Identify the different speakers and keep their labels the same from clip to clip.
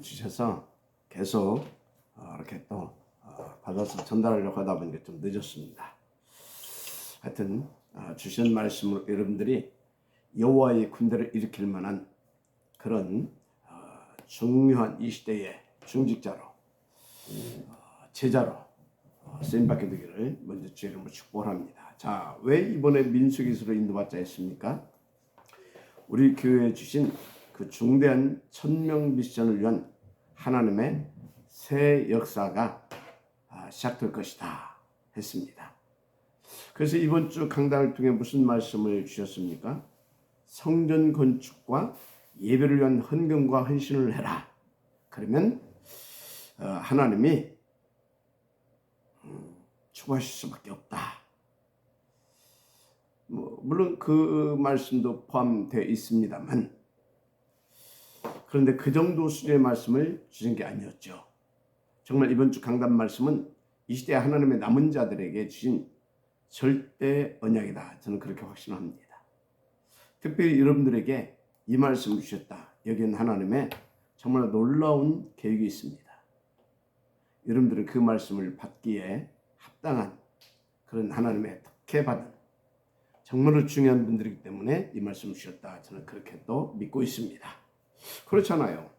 Speaker 1: 주셔서 계속 이렇게 또 받아서 전달하려고 하다 보니까 좀 늦었습니다. 하여튼 주신 말씀으로 여러분들이 여호와의 군대를 일으킬 만한 그런 중요한 이 시대의 중직자로 제자로 쓰임받게 되기를 먼저 주의 이름으로 축복합니다. 자, 왜 이번에 민수기서로 인도받자 했습니까? 우리 교회에 주신 그 중대한 천명 미션을 위한 하나님의 새 역사가 시작될 것이다 했습니다. 그래서 이번 주 강단을 통해 무슨 말씀을 주셨습니까? 성전 건축과 예배를 위한 헌금과 헌신을 해라. 그러면 하나님이 축복하실 수밖에 없다. 물론 그 말씀도 포함되어 있습니다만, 그런데 그 정도 수준의 말씀을 주신 게 아니었죠. 정말 이번 주 강단 말씀은 이 시대 하나님의 남은 자들에게 주신 절대 언약이다. 저는 그렇게 확신합니다. 특별히 여러분들에게 이 말씀을 주셨다. 여기는 하나님의 정말 놀라운 계획이 있습니다. 여러분들은 그 말씀을 받기에 합당한 그런 하나님의 특혜받은 정말로 중요한 분들이기 때문에 이 말씀을 주셨다. 저는 그렇게 또 믿고 있습니다. 그렇잖아요.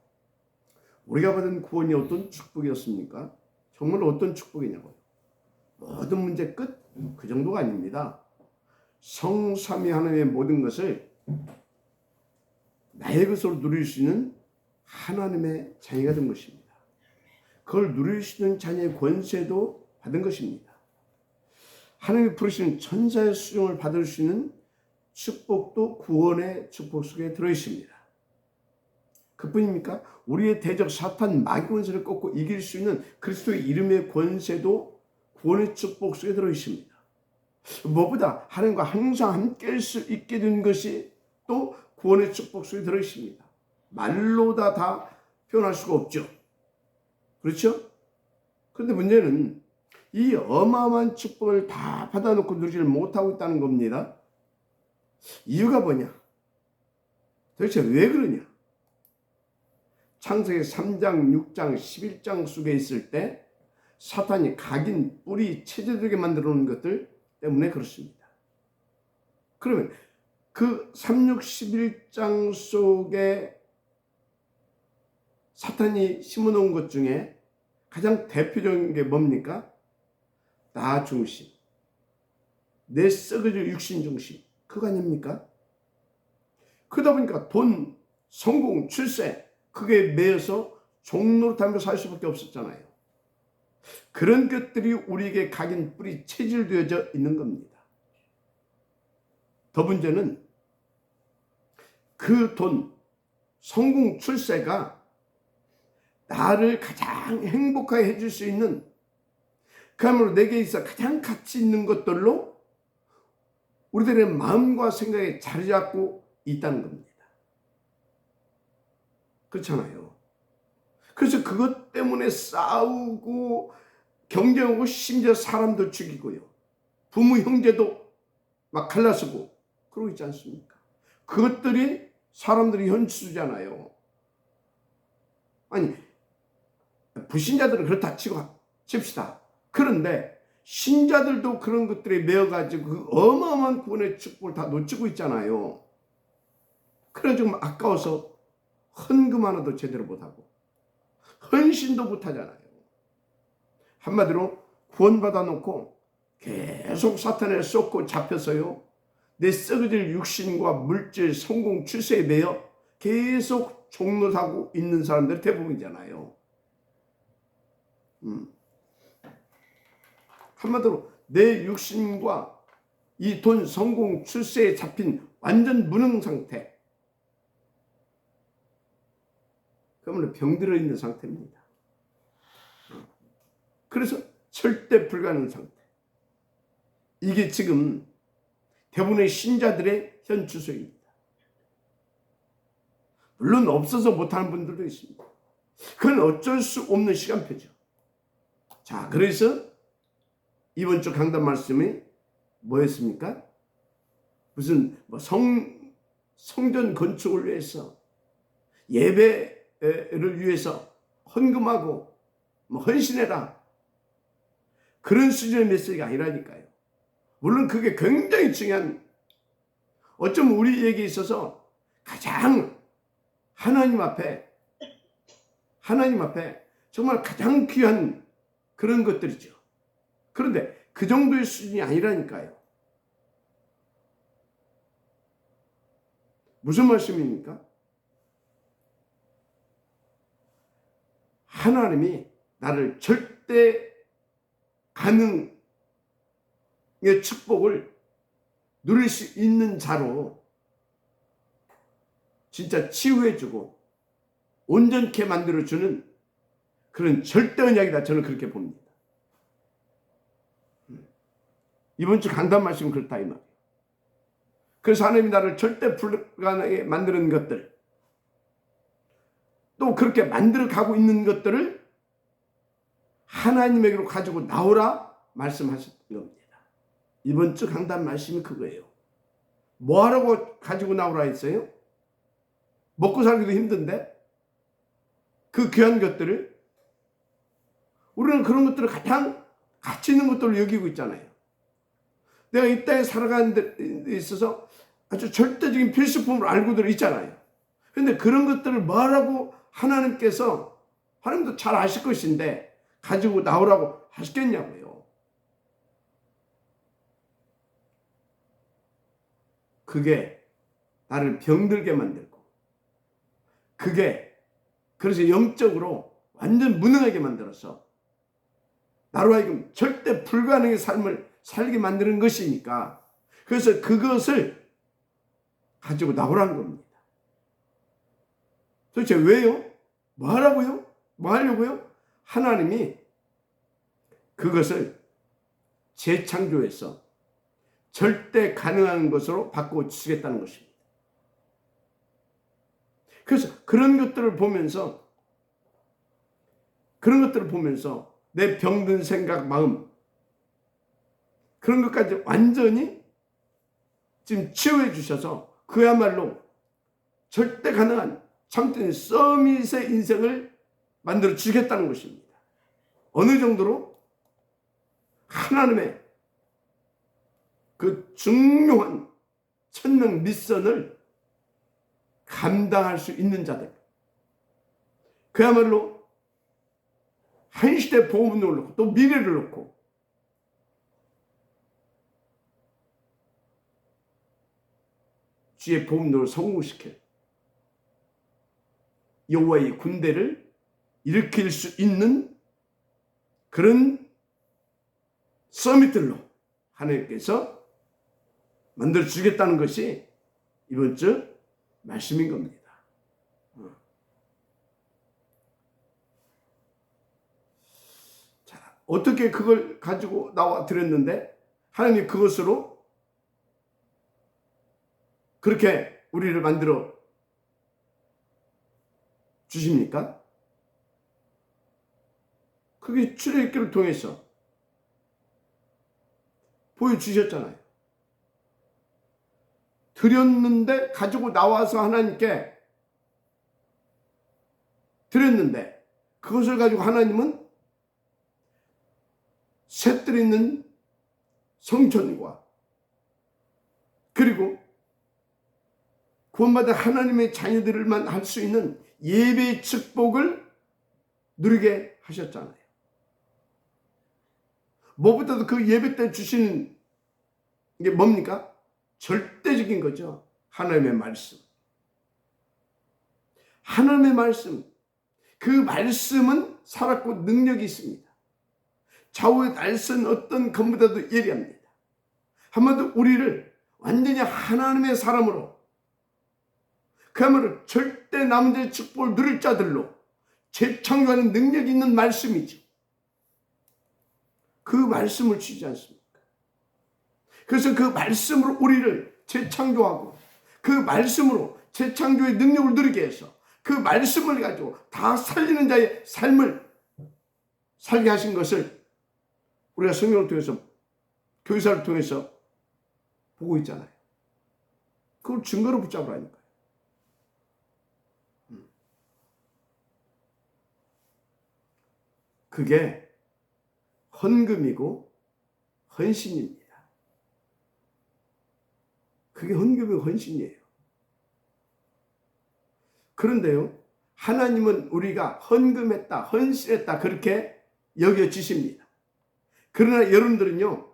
Speaker 1: 우리가 받은 구원이 어떤 축복이었습니까? 정말 어떤 축복이냐고요. 모든 문제 끝? 그 정도가 아닙니다. 성삼위 하나님의 모든 것을 나의 것으로 누릴 수 있는 하나님의 자녀가 된 것입니다. 그걸 누릴 수 있는 자녀의 권세도 받은 것입니다. 하나님이 부르시는 천사의 수종을 받을 수 있는 축복도 구원의 축복 속에 들어있습니다. 그뿐입니까? 우리의 대적 사탄 마귀 권세를 꺾고 이길 수 있는 그리스도의 이름의 권세도 구원의 축복 속에 들어있습니다. 무엇보다 하나님과 항상 함께 할 수 있게 된 것이 또 구원의 축복 속에 들어있습니다. 말로 다 표현할 수가 없죠. 그렇죠? 그런데 문제는 이 어마어마한 축복을 다 받아놓고 누리지를 못하고 있다는 겁니다. 이유가 뭐냐? 도대체 왜 그러냐? 창세기 3장, 6장, 11장 속에 있을 때 사탄이 각인, 뿌리, 체제되게 만들어 놓은 것들 때문에 그렇습니다. 그러면 그 3, 6, 11장 속에 사탄이 심어놓은 것 중에 가장 대표적인 게 뭡니까? 나 중심, 내 썩어질 육신 중심, 그거 아닙니까? 그러다 보니까 돈, 성공, 출세, 그게 매여서 종노릇하며 살 수밖에 없었잖아요. 그런 것들이 우리에게 각인, 뿌리, 체질되어져 있는 겁니다. 더 문제는 그 돈, 성공, 출세가 나를 가장 행복하게 해줄 수 있는, 그야말로 내게 있어 가장 가치 있는 것들로 우리들의 마음과 생각에 자리 잡고 있다는 겁니다. 그렇잖아요. 그래서 그것 때문에 싸우고 경쟁하고 심지어 사람도 죽이고요. 부모 형제도 막 갈라서고 그러고 있지 않습니까? 그것들이 사람들이 현실이잖아요. 아니, 불신자들은 그렇다 칩시다. 그런데 신자들도 그런 것들에 매여가지고 그 어마어마한 구원의 축복을 다 놓치고 있잖아요. 그래서 좀 아까워서 헌금 하나도 제대로 못하고 헌신도 못하잖아요. 한마디로 구원받아 놓고 계속 사탄에 쏟고 잡혀서요, 내 썩어질 육신과 물질, 성공, 출세에 매여 계속 종노하고 있는 사람들이 대부분이잖아요. 한마디로 내 육신과 이 돈, 성공, 출세에 잡힌 완전 무능 상태, 그러면 병들어 있는 상태입니다. 그래서 절대 불가능한 상태. 이게 지금 대부분의 신자들의 현 주소입니다. 물론 없어서 못하는 분들도 있습니다. 그건 어쩔 수 없는 시간표죠. 자, 그래서 이번 주 강단 말씀이 뭐였습니까? 무슨 성전 건축을 위해서, 예배를 위해서 헌금하고 헌신해라 그런 수준의 메시지가 아니라니까요. 물론 그게 굉장히 중요한, 어쩌면 우리에게 있어서 가장 하나님 앞에 정말 가장 귀한 그런 것들이죠. 그런데 그 정도의 수준이 아니라니까요. 무슨 말씀입니까? 하나님이 나를 절대 가능의 축복을 누릴 수 있는 자로 진짜 치유해주고 온전케 만들어주는 그런 절대 언약이다. 저는 그렇게 봅니다. 이번 주 강단 말씀은 그렇다 이 말이에요. 그래서 하나님이 나를 절대 불가능하게 만드는 것들, 또 그렇게 만들어 가고 있는 것들을 하나님에게로 가지고 나오라 말씀하신 겁니다. 이번 주 강단 말씀이 그거예요. 뭐 하라고 가지고 나오라 했어요? 먹고 살기도 힘든데 그 귀한 것들을, 우리는 그런 것들을 가장 가치 있는 것들을 여기고 있잖아요. 내가 이 땅에 살아가는 데 있어서 아주 절대적인 필수품을 알고들 있잖아요. 그런데 그런 것들을 뭐라고 하나님도 잘 아실 것인데 가지고 나오라고 하시겠냐고요. 그게 나를 병들게 만들고, 그게 그래서 영적으로 완전 무능하게 만들어서 나로 하여금 절대 불가능의 삶을 살게 만드는 것이니까, 그래서 그것을 가지고 나오라는 겁니다. 도대체 왜요? 뭐 하라고요? 뭐 하려고요? 하나님이 그것을 재창조해서 절대 가능한 것으로 바꿔주시겠다는 것입니다. 그래서 그런 것들을 보면서 내 병든 생각, 마음, 그런 것까지 완전히 지금 치유해 주셔서 그야말로 절대 가능한 참된 서밋의 인생을 만들어 주겠다는 것입니다. 어느 정도로? 하나님의 그 중요한 천명 미션을 감당할 수 있는 자들, 그야말로 한 시대 보험을 놓고 또 미래를 놓고 주의 보험을 성공시킬 여호와의 군대를 일으킬 수 있는 그런 서밋들로 하나님께서 만들어 주겠다는 것이 이번 주 말씀인 겁니다. 자, 어떻게 그걸 가지고 나와 드렸는데 하나님이 그것으로 그렇게 우리를 만들어 주십니까? 그게 출애굽기를 통해서 보여주셨잖아요. 드렸는데, 가지고 나와서 하나님께 드렸는데, 그것을 가지고 하나님은 셋들 있는 성전과 그리고 구원받은 하나님의 자녀들만 할 수 있는 예배의 축복을 누리게 하셨잖아요. 무엇보다도 그 예배 때 주시는 게 뭡니까? 절대적인 거죠. 하나님의 말씀. 하나님의 말씀. 그 말씀은 살았고 능력이 있습니다. 좌우의 날선 어떤 것보다도 예리합니다. 한마디로 우리를 완전히 하나님의 사람으로, 그야말로 절대 남들의 축복을 누릴 자들로 재창조하는 능력이 있는 말씀이죠. 그 말씀을 주지 않습니까? 그래서 그 말씀으로 우리를 재창조하고 그 말씀으로 재창조의 능력을 누리게 해서 그 말씀을 가지고 다 살리는 자의 삶을 살게 하신 것을 우리가 성경을 통해서, 교회사를 통해서 보고 있잖아요. 그걸 증거로 붙잡으라니까요. 그게 헌금이고 헌신입니다. 그게 헌금이고 헌신이에요. 그런데요, 하나님은 우리가 헌금했다, 헌신했다 그렇게 여겨지십니다. 그러나 여러분들은요,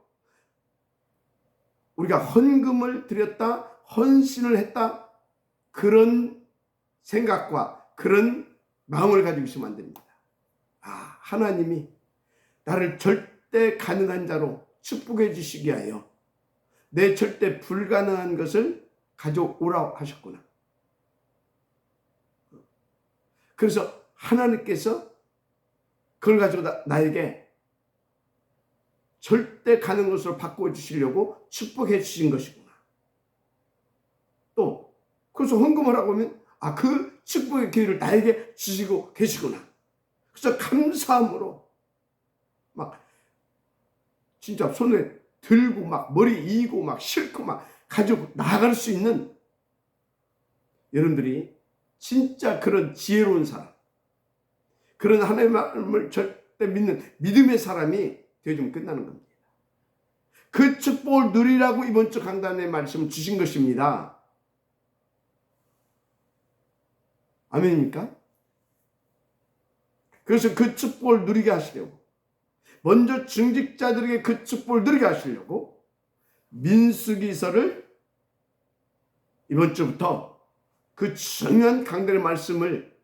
Speaker 1: 우리가 헌금을 드렸다, 헌신을 했다 그런 생각과 그런 마음을 가지고 있으면 안 됩니다. 하나님이 나를 절대 가능한 자로 축복해 주시기 위하여 내 절대 불가능한 것을 가져오라고 하셨구나. 그래서 하나님께서 그걸 가지고 나에게 절대 가능한 것으로 바꿔 주시려고 축복해 주신 것이구나. 또 그래서 헌금을 하고 오면 그 축복의 기회를 나에게 주시고 계시구나. 그래서 감사함으로 막 진짜 손에 들고 막 머리 이고 막 싣고 막 가지고 나아갈 수 있는 여러분들이 진짜 그런 지혜로운 사람, 그런 하나님을 절대 믿는 믿음의 사람이 되어주면 끝나는 겁니다. 그 축복을 누리라고 이번 주 강단의 말씀을 주신 것입니다. 아멘입니까? 그래서 그 축복을 누리게 하시려고, 먼저 중직자들에게 그 축복을 누리게 하시려고 민수기서를 이번 주부터 그 중요한 강단의 말씀을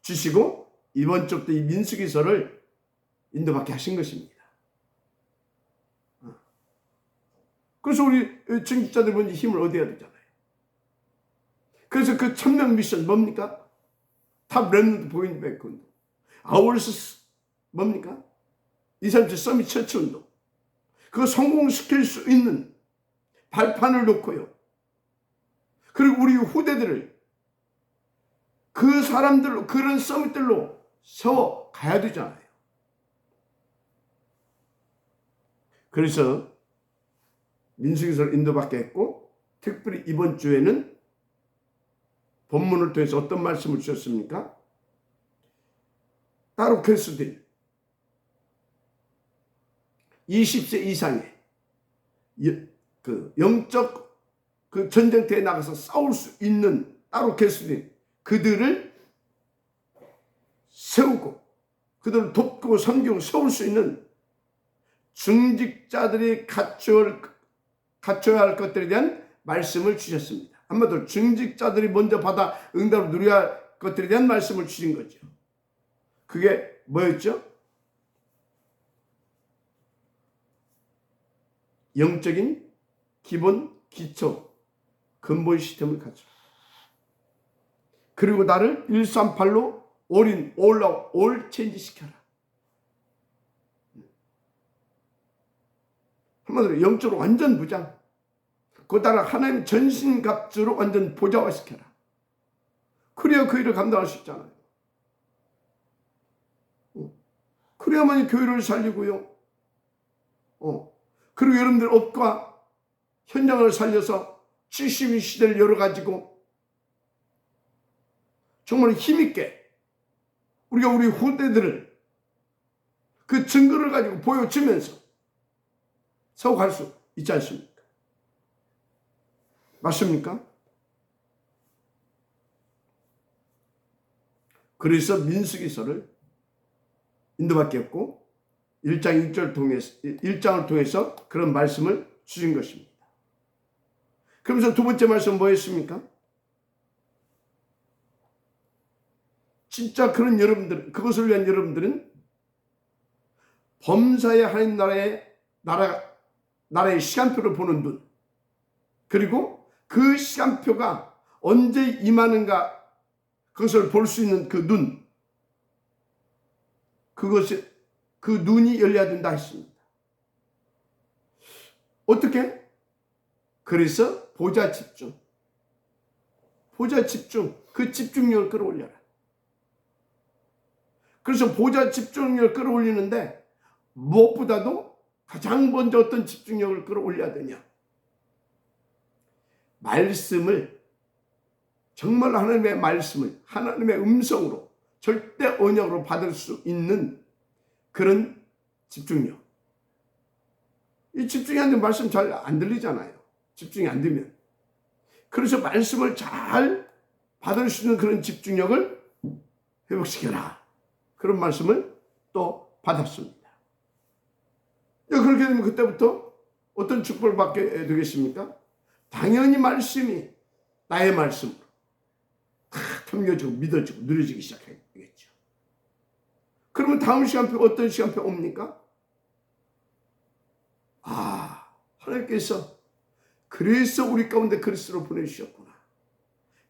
Speaker 1: 주시고 이번 주부터 이 민수기서를 인도받게 하신 것입니다. 그래서 우리 중직자들 먼저 힘을 얻어야 되잖아요. 그래서 그 천명 미션 뭡니까? 탑 렘넌트 보이는 백운동, 아울스 뭡니까? 237 서밋 처치 운동. 그거 성공시킬 수 있는 발판을 놓고요. 그리고 우리 후대들을 그 사람들로, 그런 서밋들로 세워 가야 되잖아요. 그래서 민수기서를 인도받게 했고, 특별히 이번 주에는 본문을 통해서 어떤 말씀을 주셨습니까? 따로 그리스도인 20세 이상의 그 영적 그 전쟁터에 나가서 싸울 수 있는 따로 그리스도인 그들을 세우고 그들을 돕고 섬기고 세울 수 있는 중직자들이 갖춰야 할 것들에 대한 말씀을 주셨습니다. 한마디로 중직자들이 먼저 받아 응답을 누려야 할 것들에 대한 말씀을 주신 거죠. 그게 뭐였죠? 영적인 기본, 기초, 근본 시스템을 갖춰. 그리고 나를 138로 올 체인지 시켜라. 한마디로 영적으로 완전 무장. 그 따라 하나님의 전신갑주로 완전 보좌화시켜라. 그래야 그 일을 감당할 수 있잖아요. 그래야만이 교회를 살리고요. 그리고 여러분들 업과 현장을 살려서 72 시대를 열어가지고 정말 힘있게 우리가 우리 후대들을 그 증거를 가지고 보여주면서 세워갈 수 있지 않습니까? 맞습니까? 그래서 민수기서를 인도받게 했고 1장을 통해서 그런 말씀을 주신 것입니다. 그러면서 두 번째 말씀은 뭐였습니까? 진짜 그런 여러분들, 그것을 위한 여러분들은 범사의 하나님 나라의 시간표를 보는 눈, 그리고 그 시간표가 언제 임하는가 그것을 볼 수 있는 그 눈, 그 눈이 열려야 된다 했습니다. 어떻게? 그래서 보좌 집중, 그 집중력을 끌어올려라. 그래서 보좌 집중력을 끌어올리는데 무엇보다도 가장 먼저 어떤 집중력을 끌어올려야 되냐? 말씀을, 정말 하나님의 말씀을 하나님의 음성으로 절대 언약으로 받을 수 있는 그런 집중력. 이 집중이 안 되면 말씀 잘 안 들리잖아요. 집중이 안 되면. 그래서 말씀을 잘 받을 수 있는 그런 집중력을 회복시켜라. 그런 말씀을 또 받았습니다. 그렇게 되면 그때부터 어떤 축복을 받게 되겠습니까? 당연히 말씀이 나의 말씀으로 다 탐겨지고 믿어지고 누려지기 시작하겠죠. 그러면 다음 시간표 어떤 시간표 옵니까? 하나님께서 그래서 우리 가운데 그리스도를 보내주셨구나.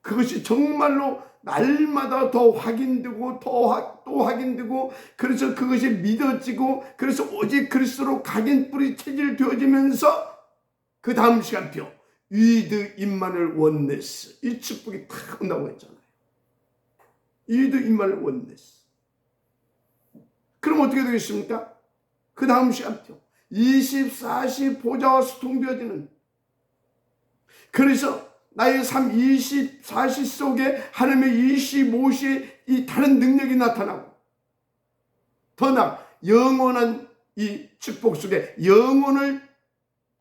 Speaker 1: 그것이 정말로 날마다 더 확인되고 또 확인되고, 그래서 그것이 믿어지고, 그래서 오직 그리스도로 각인뿌리 체질 되어지면서 그 다음 시간표 위드 임마누엘 원네스, 이 축복이 탁 온다고 했잖아요. 위드 임마누엘 원네스. 그럼 어떻게 되겠습니까? 그 다음 시간표 24시 보좌와 수통되어지는, 그래서 나의 삶 24시 속에 하나님의 25시의 이 다른 능력이 나타나고, 더 나아 영원한 이 축복 속에 영원을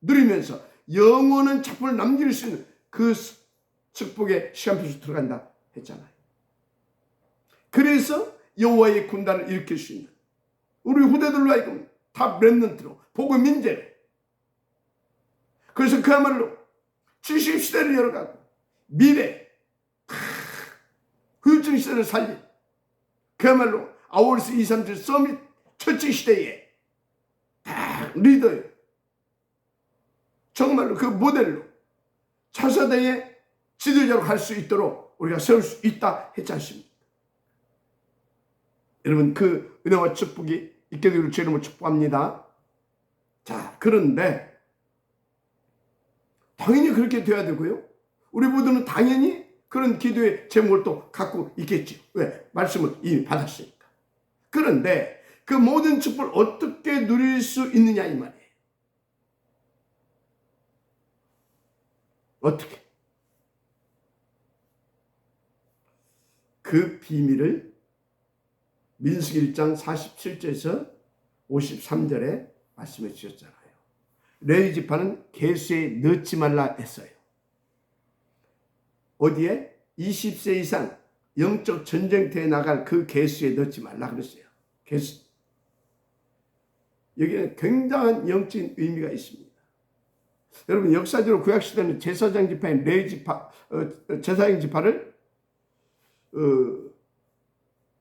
Speaker 1: 누리면서 영원한 작품을 남길 수 있는 그 축복의 시간표에 들어간다 했잖아요. 그래서 여호와의 군단을 일으킬 수 있는 우리 후대들로 하여금 다 렘넌트로 복음 민재로, 그래서 그야말로 70시대를 열어가고 미래 후유증 시대를 살린 그야말로 아월스 237 서밋 처치 시대에 딱 리더예요. 정말로 그 모델로 차세대의 지도자로 갈 수 있도록 우리가 세울 수 있다 했지 않습니까? 여러분, 그 은혜와 축복이 있게 되기를 주 이름으로 축복합니다. 자, 그런데 당연히 그렇게 돼야 되고요. 우리 모두는 당연히 그런 기도의 제목을 또 갖고 있겠죠. 왜? 말씀을 이미 받았으니까. 그런데 그 모든 축복을 어떻게 누릴 수 있느냐 이 말이에요. 어떻게? 그 비밀을 민수기 1장 47절에서 53절에 말씀해 주셨잖아요. 레위 지파는 계수에 넣지 말라 했어요. 어디에? 20세 이상 영적 전쟁터에 나갈 그 계수에 넣지 말라 그랬어요. 계수. 여기는 굉장한 영적인 의미가 있습니다. 여러분, 역사적으로 구약시대는 제사장 지파인 레위 지파, 제사장 지파를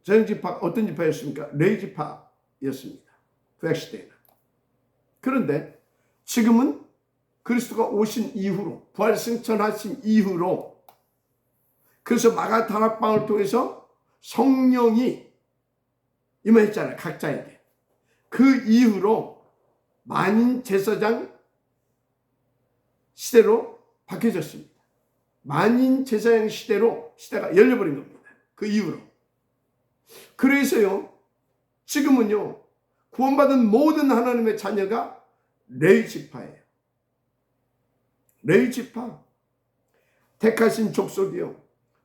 Speaker 1: 제사장 지파 어떤 지파였습니까? 레위 지파였습니다. 구약시대에는. 그런데 지금은 그리스도가 오신 이후로, 부활 승천하신 이후로, 그래서 마가 다락방을 통해서 성령이 임했잖아요. 각자에게. 그 이후로 만인 제사장 시대로 바뀌어졌습니다. 만인 제사장 시대로 시대가 열려버린 겁니다. 그 이후로. 그래서요, 지금은요, 구원받은 모든 하나님의 자녀가 레위 지파예요. 레위 지파, 택하신 족속이요,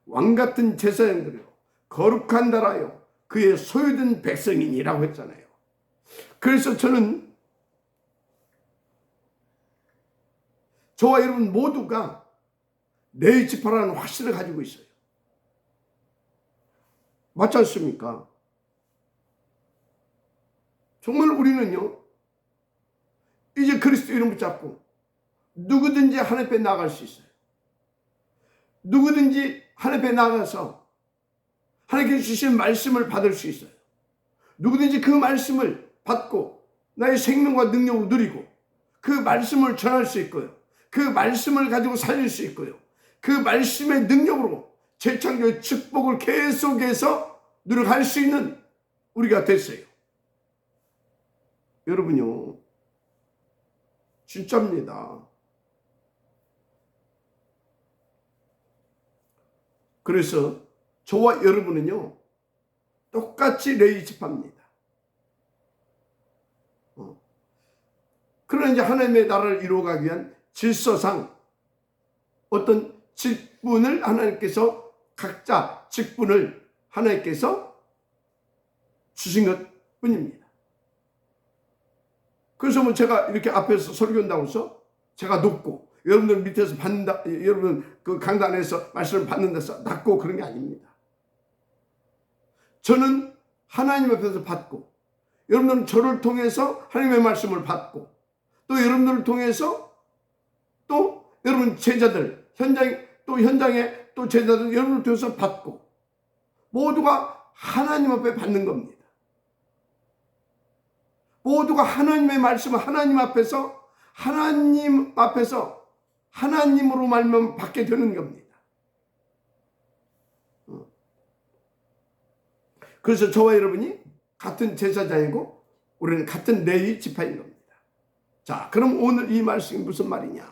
Speaker 1: 왕같은 제사장들이요, 거룩한 나라요, 그의 소유된 백성이니라고 했잖아요. 그래서 저는 저와 여러분 모두가 레위 지파라는 확신을 가지고 있어요. 맞지 않습니까? 정말 우리는요, 이제 그리스도 이름 붙잡고 누구든지 하나님 앞에 나아갈 수 있어요. 누구든지 하나님 앞에 나가서 하나님께서 주신 말씀을 받을 수 있어요. 누구든지 그 말씀을 받고 나의 생명과 능력을 누리고 그 말씀을 전할 수 있고요. 그 말씀을 가지고 살릴 수 있고요. 그 말씀의 능력으로 재창조의 축복을 계속해서 누려갈 수 있는 우리가 됐어요. 여러분요, 진짜입니다. 그래서 저와 여러분은요, 똑같이 레위 지파입니다. 그러나 이제 하나님의 나라를 이루어가기 위한 질서상 어떤 직분을 하나님께서, 각자 직분을 하나님께서 주신 것 뿐입니다. 그래서 뭐 제가 이렇게 앞에서 설교한다고 해서 제가 높고 여러분들 밑에서 받는다, 여러분 그 강단에서 말씀을 받는 데서 낮고 그런 게 아닙니다. 저는 하나님 앞에서 받고 여러분들은 저를 통해서 하나님의 말씀을 받고 또 여러분들을 통해서 또 여러분 제자들 현장에 또 제자들 여러분을 통해서 받고 모두가 하나님 앞에 받는 겁니다. 모두가 하나님의 말씀을 하나님 앞에서 하나님으로 말면 받게 되는 겁니다. 그래서 저와 여러분이 같은 제사장이고 우리는 같은 레위 지파인 겁니다. 자, 그럼 오늘 이 말씀이 무슨 말이냐?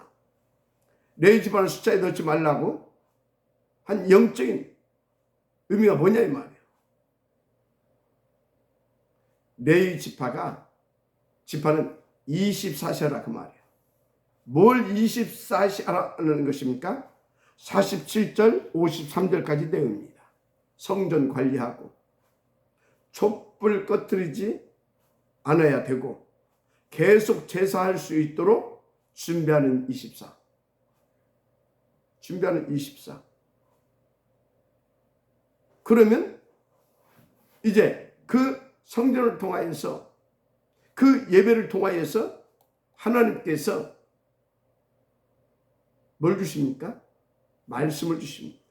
Speaker 1: 레위 지파는 숫자에 넣지 말라고 한 영적인 의미가 뭐냐 이 말이에요. 레위 지파는 24시 하라 그 말이에요. 뭘 24시 하라는 것입니까? 47절 53절까지 내용입니다. 성전 관리하고 촛불 꺼뜨리지 않아야 되고 계속 제사할 수 있도록 준비하는 24. 그러면 이제 그 성전을 통하여서 그 예배를 통하여서 하나님께서 뭘 주십니까? 말씀을 주십니다.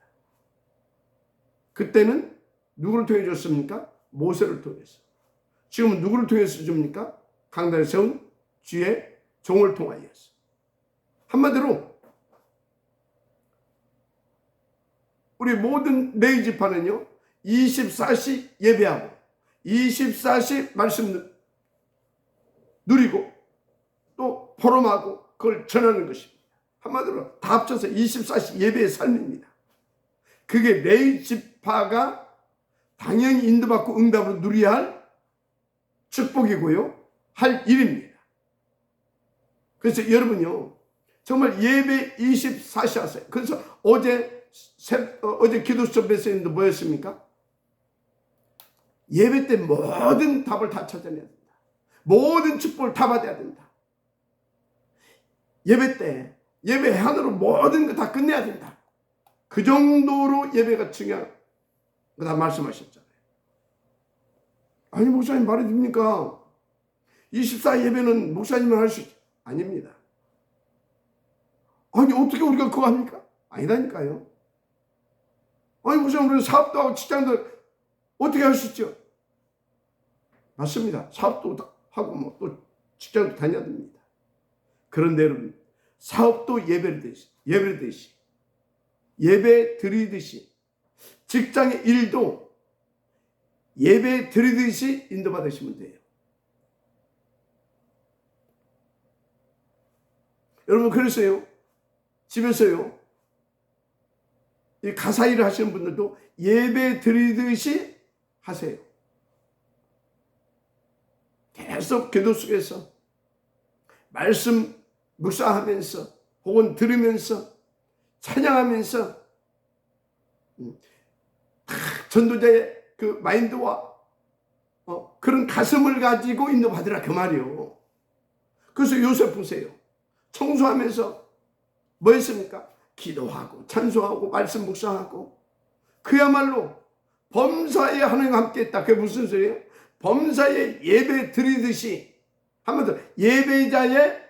Speaker 1: 그때는 누구를 통해 줬습니까? 모세를 통해서. 지금은 누구를 통해서 줍니까? 강단에 세운 주의 종을 통하여서. 한마디로 우리 모든 레위 지파는요 24시 예배하고 24시 말씀 누리고 또 포럼하고 그걸 전하는 것입니다. 한마디로 다 합쳐서 24시 예배의 삶입니다. 그게 레위 지파가 당연히 인도받고 응답으로 누려야 할 축복이고요. 할 일입니다. 그래서 여러분요. 정말 예배 24시 하세요. 그래서 어제 기도 수업에서 했는데 뭐였습니까? 예배 때 모든 답을 다 찾아내야 된다. 모든 축복을 다 받아야 된다. 예배 때 예배 안으로 모든 거 다 끝내야 된다. 그 정도로 예배가 중요하다 말씀하셨잖아요. 아니 목사님 말이 됩니까? 24 예배는 목사님만 할 수 아닙니다. 아니 어떻게 우리가 그거 합니까? 아니라니까요. 아니 목사님 우리 사업도 하고 직장도 어떻게 할 수 있죠? 맞습니다. 사업도 하고 뭐 또 직장도 다녀야 됩니다. 그런데 여러분 사업도 예배 드리듯이 직장의 일도 예배 드리듯이 인도받으시면 돼요. 여러분 그래서요 집에서요 이 가사 일을 하시는 분들도 예배 드리듯이 하세요. 계속 기도 속에서 말씀 묵상하면서 혹은 들으면서 찬양하면서 전도자의 그 마인드와 그런 가슴을 가지고 인도받으라 그 말이요. 그래서 요셉 보세요. 청소하면서 뭐 했습니까? 기도하고 찬송하고 말씀 묵상하고 그야말로 범사에 하나님과 함께 했다. 그게 무슨 소리예요? 범사에 예배 드리듯이 한마디로 예배자의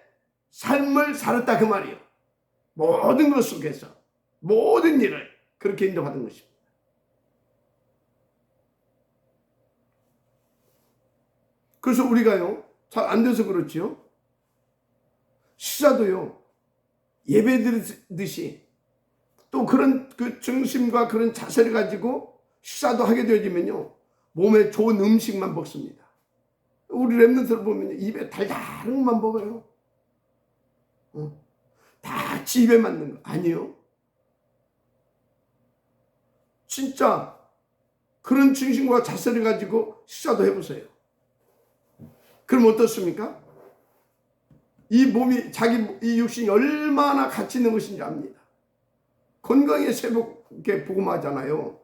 Speaker 1: 삶을 살았다 그 말이에요. 모든 것 속에서 모든 일을 그렇게 인도받은 것입니다. 그래서 우리가요 잘 안 돼서 그렇지요. 식사도요 예배 드리듯이 또 그런 그 중심과 그런 자세를 가지고 식사도 하게 되어지면요 몸에 좋은 음식만 먹습니다. 우리 랩런트를 보면 입에 달달한 것만 먹어요. 다 집에 맞는 거 아니요. 진짜 그런 중심과 자세를 가지고 식사도 해보세요. 그럼 어떻습니까? 이 몸이 이 육신이 얼마나 가치 있는 것인지 압니다. 건강에 새롭게 복음하잖아요.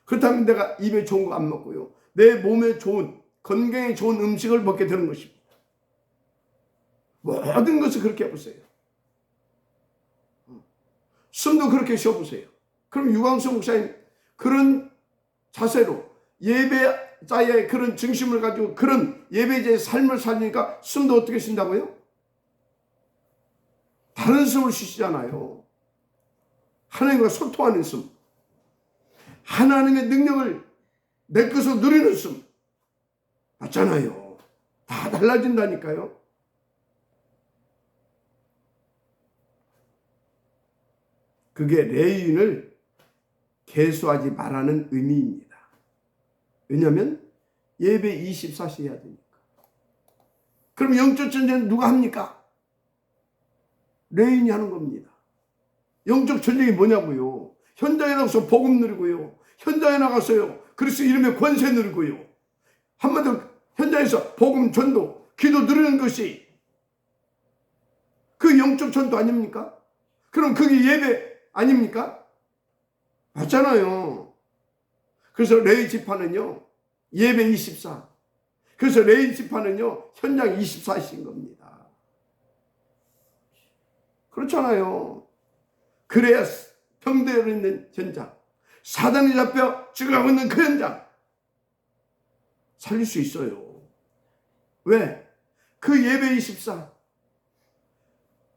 Speaker 1: 그렇다면 내가 입에 좋은 거 안 먹고요. 내 몸에 좋은 건강에 좋은 음식을 먹게 되는 것입니다. 모든 것을 그렇게 해보세요. 숨도 그렇게 쉬어보세요. 그럼 유광수 목사님 그런 자세로 예배자의 그런 중심을 가지고 그런 예배자의 삶을 살리니까 숨도 어떻게 쉰다고요? 다른 숨을 쉬시잖아요. 하나님과 소통하는 숨, 하나님의 능력을 내 것으로 누리는 숨 맞잖아요. 다 달라진다니까요. 그게 레위인을 계수하지 말라는 의미입니다. 왜냐하면 예배 24시 해야 되니까. 그럼 영적 전쟁은 누가 합니까? 레위인이 하는 겁니다. 영적 전쟁이 뭐냐고요? 현장에 나가서 복음 누리고요. 현장에 나가서요. 그리스도 이름의 권세 누리고요. 한마디로 현장에서 복음 전도, 기도 누리는 것이 그 영적 전도 아닙니까? 그럼 그게 예배 아닙니까? 맞잖아요. 그래서 레위 지파는요. 예배 24. 그래서 레위 지파는요. 현장 24시인 겁니다. 그렇잖아요. 그래야 병들어 있는 현장, 사단이 잡혀 죽어가고 있는 그 현장 살릴 수 있어요. 왜? 그 예배 24,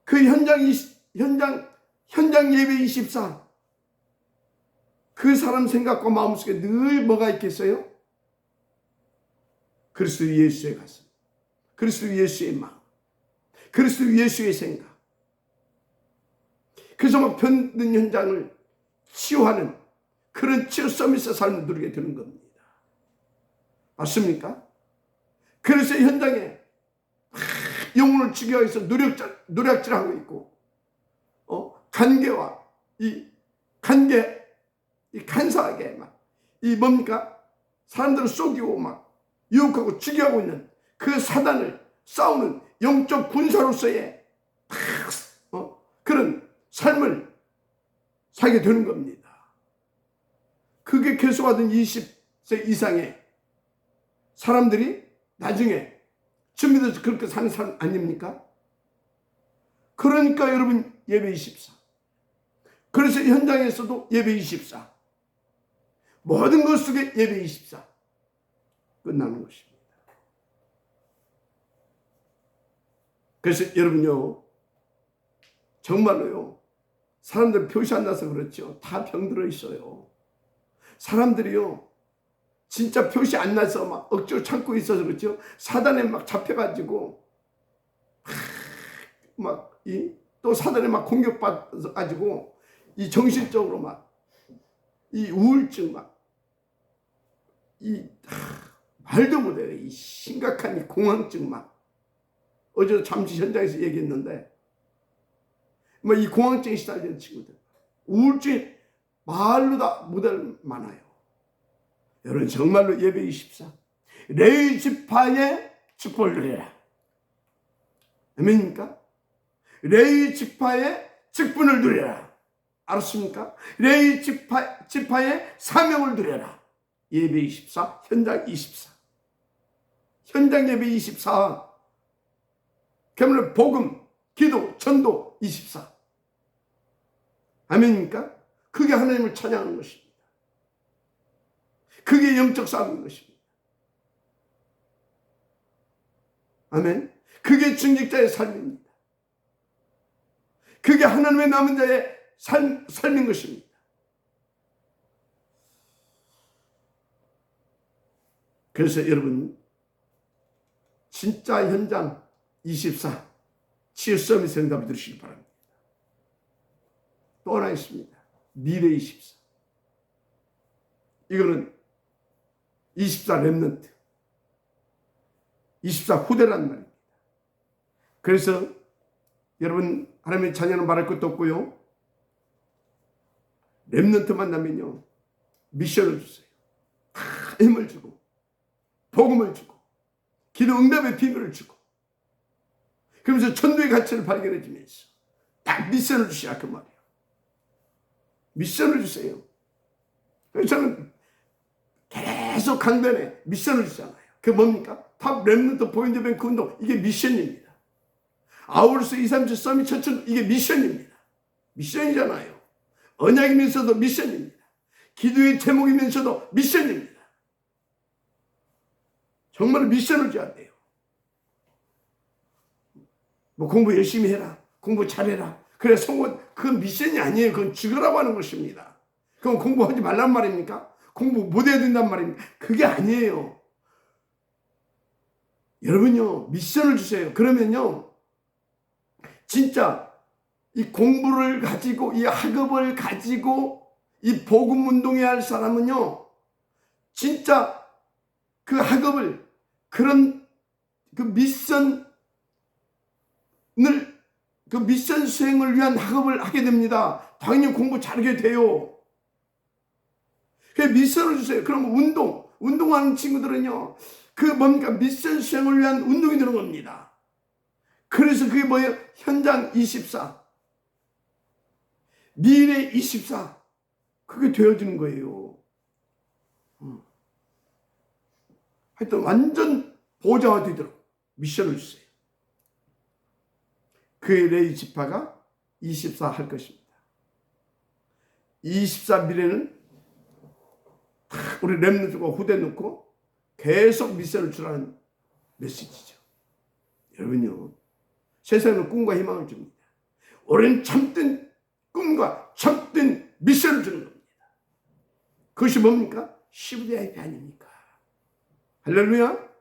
Speaker 1: 그 현장 예배 24, 그 사람 생각과 마음속에 늘 뭐가 있겠어요? 그리스도 예수의 가슴, 그리스도 예수의 마음, 그리스도 예수의 생각. 그래서 막 병든 현장을 치유하는 그런 치유 서비스 삶을 누리게 되는 겁니다. 맞습니까? 그래서 현장에 영혼을 죽이기 위해서 노력질하고 있고, 간계와 간사하게 막 뭡니까? 사람들을 속이고 막 유혹하고 죽여하고 있는 그 사단을 싸우는 영적 군사로서의 그런 삶을 살게 되는 겁니다. 그게 계속하던 20세 이상의 사람들이 나중에 준비돼서 그렇게 사는 사람 아닙니까? 그러니까 여러분 예배 24. 그래서 현장에서도 예배 24. 모든 것 속에 예배 24. 끝나는 것입니다. 그래서 여러분요. 정말로요. 사람들 표시 안 나서 그렇죠. 다 병들어 있어요. 사람들이요. 진짜 표시 안 나서 막 억지로 참고 있어서 그렇죠. 사단에 막 잡혀가지고 또 사단에 막 공격받아가지고 이 정신적으로 막 이 우울증 말도 못해요. 이 심각한 이 공황증 어제도 잠시 현장에서 얘기했는데 이 공황증에 시달리는 친구들 우울증이 말로 다 못할 많아요. 여러분 정말로 예배 24 레위 지파의 축복을 누려라. 아멘입니까? 레위 지파의 직분을 누려라. 알았습니까? 레위 지파의 사명을 누려라. 예배 24 현장 24 현장 예배 24 그러면 복음 기도 전도 24 아멘입니까? 그게 하나님을 찬양하는 것입니다. 그게 영적 싸움인 것입니다. 아멘. 그게 중직자의 삶입니다. 그게 하나님의 남은 자의 삶인 것입니다. 그래서 여러분 진짜 현장 24 치유 서비스 응답을 들으시기 바랍니다. 또 하나 있습니다. 미래 24 이거는 24 렘넌트 24 후대란 말입니다. 그래서 여러분 하나님의 자녀는 말할 것도 없고요. 렘넌트 만나면요. 미션을 주세요. 다 힘을 주고 복음을 주고 기도 응답의 비밀을 주고 그러면서 전도의 가치를 발견해 주면서 딱 미션을 주시라 그 말이에요. 미션을 주세요. 그래서 저는 계속 강단에 미션을 주잖아요. 그게 뭡니까? 탑 렘넌트 포인트 뱅크 운동 이게 미션입니다. 아우르스 237 서밋 처치는 이게 미션입니다. 미션이잖아요. 언약이면서도 미션입니다. 기도의 제목이면서도 미션입니다. 정말 미션을 줘야 돼요. 뭐 공부 열심히 해라. 공부 잘해라. 그래 성공, 그건 미션이 아니에요. 그건 죽으라고 하는 것입니다. 그럼 공부하지 말란 말입니까? 공부 못해야 된단 말입니까? 그게 아니에요. 여러분요, 미션을 주세요. 그러면요, 진짜 이 공부를 가지고, 이 학업을 가지고, 이 복음 운동해야 할 사람은요, 진짜 그 학업을, 그런 그 미션 수행을 위한 학업을 하게 됩니다. 당연히 공부 잘하게 돼요. 그 미션을 주세요. 그럼 운동하는 친구들은요, 그 뭡니까? 미션 수행을 위한 운동이 되는 겁니다. 그래서 그게 뭐예요? 현장 24, 미래 24, 그게 되어지는 거예요. 하여튼 완전 보좌가 되도록 미션을 주세요. 그의 레이 지파가 24 할 것입니다. 24 미래는 우리 렘넌트가 후대 놓고 계속 미션을 주라는 메시지죠. 여러분요, 세상은 꿈과 희망을 줍니다. 우리는 참된 꿈과 참된 미션을 주는 겁니다. 그것이 뭡니까? CVIP 아닙니까? 할렐루야.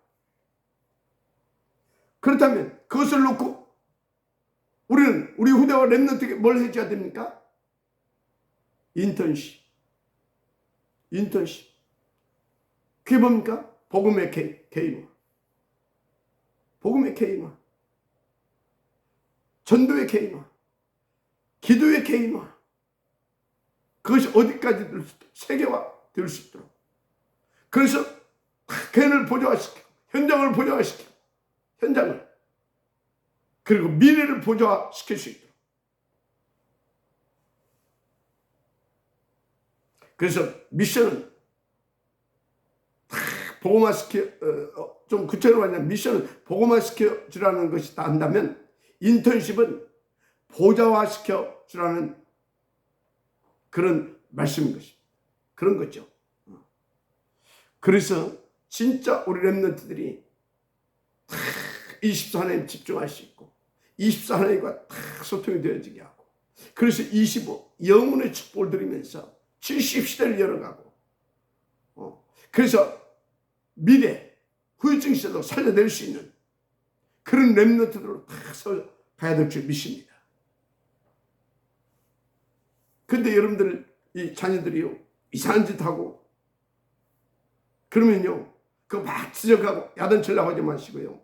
Speaker 1: 그렇다면 그것을 놓고 우리는 우리 후대와 렘넌트에게 뭘 해줘야 됩니까? 인턴십. 그게 뭡니까? 복음의 개인화. 복음의 개인화. 전도의 개인화. 기도의 개인화. 그것이 어디까지 될 수 있도록, 세계화 될 수 있도록. 그래서 개인을 보좌화시켜, 현장을 보좌화시켜, 현장을, 그리고 미래를 보좌화시킬 수 있도록. 그래서 미션은 좀 구체적으로 하면 미션은 복음화시켜 주라는 것이 다 한다면, 인턴십은 보좌화시켜 주라는 그런 말씀인 것입니다. 그런 거죠. 그래서 진짜 우리 렘넌트들이 24 하나님 집중할 수 있고 24 하나님과 다 소통이 되어지게 하고, 그래서 25 영혼의 축복을 드리면서 70 시대를 열어가고, 그래서 미래 후유증 시대도 살려낼 수 있는 그런 렘넌트들로 다 가야 될 줄 믿습니다. 근데 여러분들 이 자녀들이요, 이상한 짓 하고 그러면요, 그거 막 지적하고 야단치려고 하지 마시고요,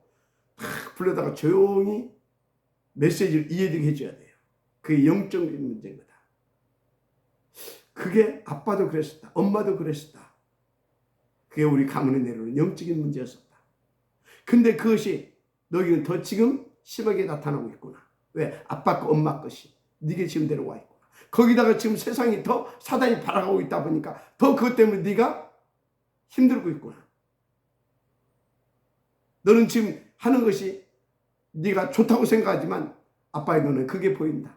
Speaker 1: 딱 불러다가 조용히 메시지를 이해되게 해줘야 돼요. 그게 영적인 문제인 거다. 그게 아빠도 그랬었다, 엄마도 그랬었다. 그게 우리 가문에 내려오는 영적인 문제였었다. 근데 그것이 너희는 더 지금 심하게 나타나고 있구나. 왜? 아빠 거 엄마 것이 네게 지금 데려와 있구나. 거기다가 지금 세상이 더 사단이 발아가고 있다 보니까 더 그것 때문에 네가 힘들고 있구나. 너는 지금 하는 것이 네가 좋다고 생각하지만 아빠의 눈에 그게 보인다.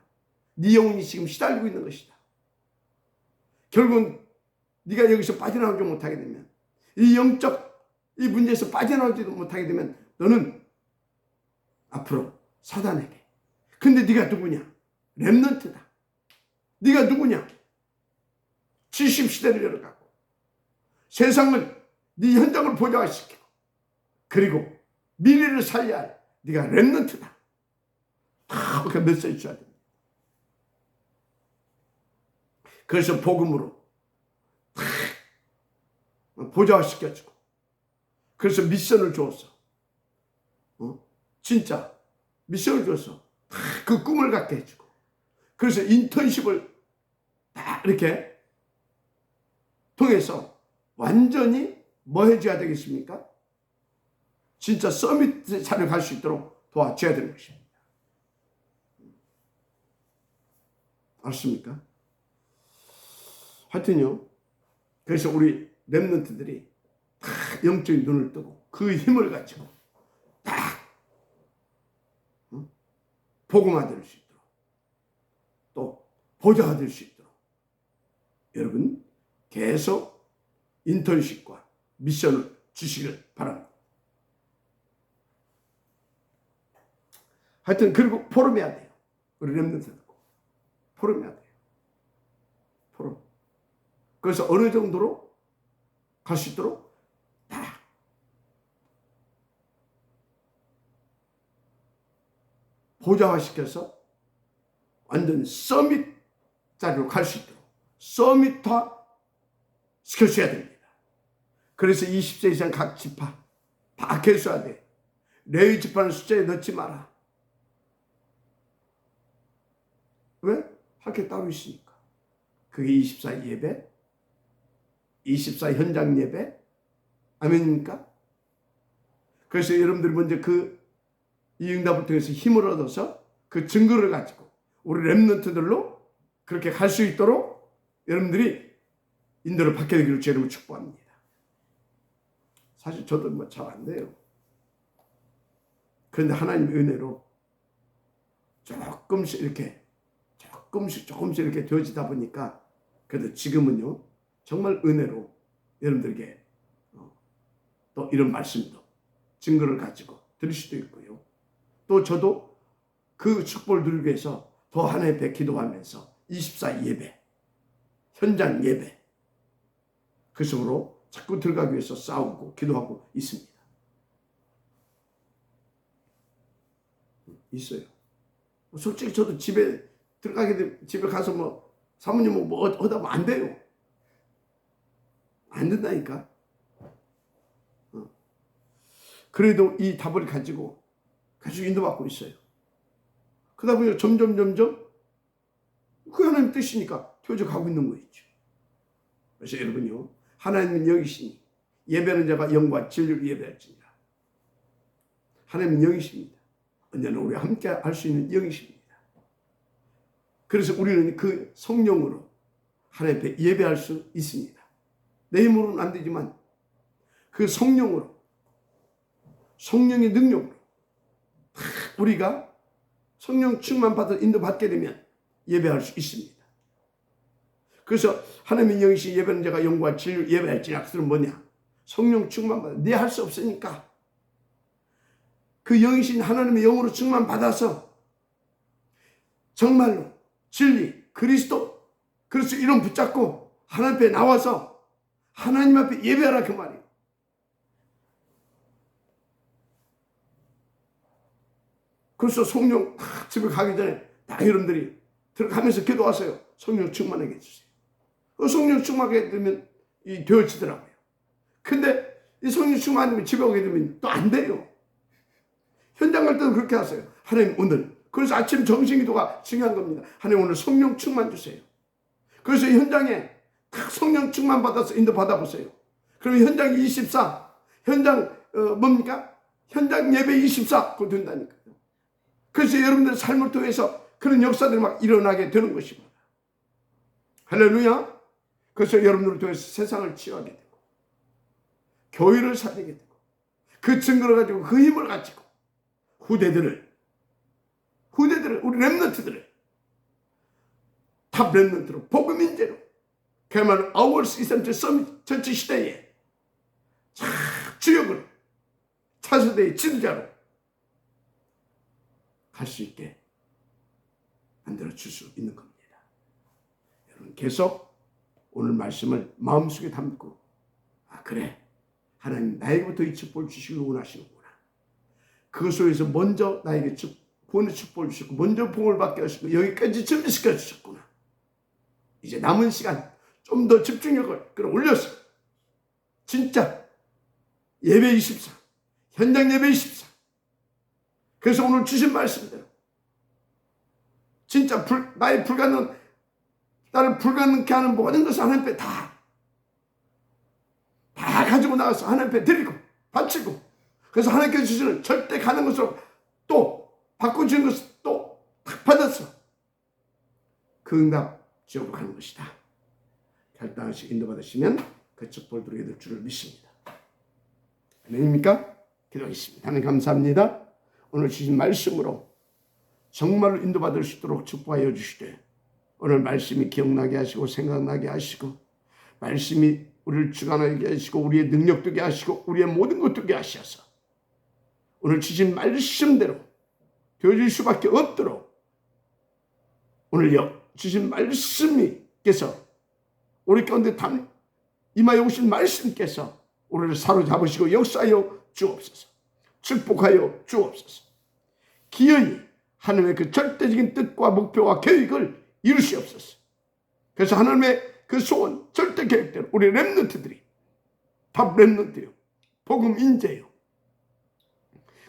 Speaker 1: 네 영혼이 지금 시달리고 있는 것이다. 결국은 네가 여기서 빠져나오지 못하게 되면, 이 영적 이 문제에서 빠져나오지도 못하게 되면 너는 앞으로 사단에게, 근데 네가 누구냐? 렘넌트다. 네가 누구냐? 70시대를 열어가고 세상을, 네 현장을 보좌화시키고 그리고 미래를 살려야 할 네가 렘넌트다. 다 그렇게 메시지 줘야 됩니다. 그래서 복음으로 보좌화시켜주고, 그래서 미션을 주었어. 진짜 미션을 줘서 그 꿈을 갖게 해주고, 그래서 인턴십을 다 이렇게 통해서 완전히 뭐 해줘야 되겠습니까? 진짜 서밋 자리에 갈 수 있도록 도와줘야 되는 것입니다. 알습니까? 하여튼요, 그래서 우리 렘넌트들이 다 영적인 눈을 뜨고 그 힘을 가지고 딱 복음화 될 수 있도록 또 보좌가 될 수 있도록 여러분 계속 인턴십과 미션을 주시길 바랍니다. 하여튼 그리고 포럼해야 돼요. 우리 렘넌트들 포럼해야 돼요. 포럼. 그래서 어느 정도로 갈 수 있도록 다 보좌화시켜서 완전 서밋 자리로 갈 수 있도록 서밋화 시켜줘야 됩니다. 그래서 20세 이상 각 지파 다 개수해야 돼. 레위 지파는 숫자에 넣지 마라. 왜? 할 게 따로 있으니까. 그게 24 예배, 24 현장 예배, 아멘입니까? 그래서 여러분들이 먼저 이 응답을 통해서 힘을 얻어서 그 증거를 가지고 우리 렘넌트들로 그렇게 갈 수 있도록 여러분들이 인도를 받게 되기를 주님으로 축복합니다. 사실 저도 뭐 잘 안 돼요. 그런데 하나님의 은혜로 조금씩 이렇게 되어지다 보니까 그래도 지금은요 정말 은혜로 여러분들에게 또 이런 말씀도 증거를 가지고 드릴 수도 있고요. 또 저도 그 축복을 누리기 위해서 더 하나님 앞에 기도하면서 24 예배, 현장 예배 그 속으로 자꾸 들어가기 위해서 싸우고 기도하고 있습니다. 있어요. 솔직히 저도 집에 들어가게 되면 집에 가서 뭐 사모님 뭐 하다 보면 안 돼요. 안 된다니까. 그래도 이 답을 가지고 인도받고 있어요. 그러다 보니까 점점 그 하나님 뜻이니까 되어져 가고 있는 거있죠. 그래서 여러분요 하나님은 영이시니 예배하는 자가 영과 진리로 예배할지니라. 하나님은 영이십니다. 언제나 우리와 함께 할 수 있는 영이십니다. 그래서 우리는 그 성령으로 하나님 앞에 예배할 수 있습니다. 내 힘으로는 안 되지만 그 성령으로 성령의 능력으로 우리가 성령 충만 받아 인도받게 되면 예배할 수 있습니다. 그래서 하나님의 영이시 예배하는 자가 영과 진리로 예배할지니라. 그것은 뭐냐? 성령 충만 받아 내 할 수 없으니까 그 영이신 하나님의 영으로 충만 받아서 정말로 진리, 그리스도 이름 붙잡고 하나님 앞에 나와서 하나님 앞에 예배하라 그 말이에요. 그래서 성령 집에 가기 전에 다 여러분들이 들어가면서 기도하세요. 성령 충만하게 해주세요. 성령 충만하게 되면 되어지더라고요. 근데 이 성령 충만하면 집에 오게 되면 또 안 돼요. 현장 갈 때도 그렇게 하세요. 하나님 오늘 그래서 아침 정신기도가 중요한 겁니다. 하나님 오늘 성령 충만 주세요. 그래서 현장에 성령 충만 받아서 인도 받아보세요. 그러면 현장 24, 현장 뭡니까? 현장 예배 24 그거 된다니까요. 그래서 여러분들의 삶을 통해서 그런 역사들이 막 일어나게 되는 것입니다. 할렐루야. 그래서 여러분들을 통해서 세상을 치유하게 되고 교회를 살리게 되고 그 증거를 가지고 그 힘을 가지고 후대들을 우리 렘넌트들을 탑 렘넌트로 복음 인재로 그야말로 아워스 이삼체 서밋 전체 시대에 주역으로 차세대의 지도자로 갈 수 있게 만들어 줄 수 있는 겁니다. 여러분 계속 오늘 말씀을 마음속에 담고 그래 하나님 나에게부터 이 축복을 주시길 원하시는구나. 그것을 위해서 먼저 나에게 구원의 축복을 주셨고 먼저 복을 받게 하시고 여기까지 준비시켜 주셨구나. 이제 남은 시간 좀 더 집중력을 끌어올려서 진짜 예배 24 현장 예배 24 그래서 오늘 주신 말씀대로 진짜 나를 불가능케 하는 모든 것을 하나님 앞에 다 가지고 나가서 하나님 앞에 드리고 바치고 그래서 하나님께서 주시는 절대 가는 것으로 또 바꿔주는 것을 또 탁 받아서 그 응답 지역으로 가는 것이다. 결단하시고 인도받으시면 그 축복을 누리게 될 줄을 믿습니다. 아멘입니까? 기도하겠습니다. 하나님 감사합니다. 오늘 주신 말씀으로 정말로 인도받을 수 있도록 축복하여 주시되, 오늘 말씀이 기억나게 하시고 생각나게 하시고, 말씀이 우리를 주관하게 하시고 우리의 능력 되게 하시고 우리의 모든 것 되게 하셔서 오늘 주신 말씀대로 되어질 수밖에 없도록, 오늘 주신 말씀이께서 우리 가운데 임하여 오신 말씀께서 우리를 사로잡으시고 역사하여 주옵소서. 축복하여 주옵소서. 기어이 하나님의 그 절대적인 뜻과 목표와 계획을 이루시옵소서. 그래서 하나님의 그 소원, 절대 계획대로 우리 렘넌트들이 다 렘넌트요, 복음 인재요,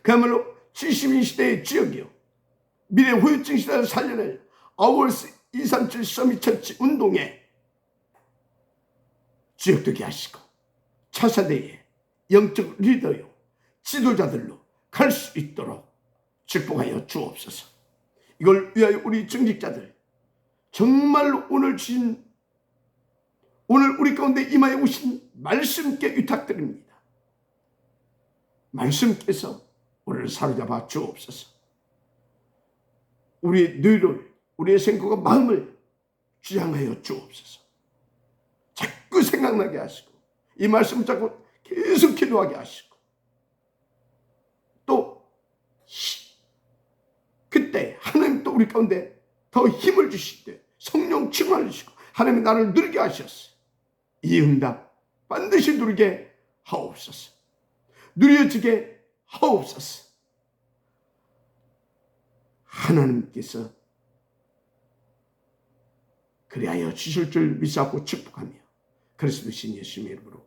Speaker 1: 그야말로 72 시대의 지역이요, 미래 후유증 시대를 살려낼 아워스 237 서밋 처치 운동의 지역 되게 하시고, 차세대의 영적 리더요, 지도자들로 갈 수 있도록 축복하여 주옵소서. 이걸 위하여 우리 정직자들, 정말로 오늘 우리 가운데 임하여 오신 말씀께 위탁드립니다. 말씀께서 우리를 사로잡아 주옵소서. 우리의 뇌를, 우리의 생각과 마음을 주장하여 주옵소서. 자꾸 생각나게 하시고 이 말씀을 자꾸 계속 기도하게 하시고, 또 그때 하나님 또 우리 가운데 더 힘을 주실 때 성령 충만하시고 하나님이 나를 누리게 하셨어요. 이 응답 반드시 누리게 하옵소서. 누려지게 하옵소서. 하나님께서 그리하여 주실 줄 믿사옵고 축복하며 그리스도 신 예수님의 이름으로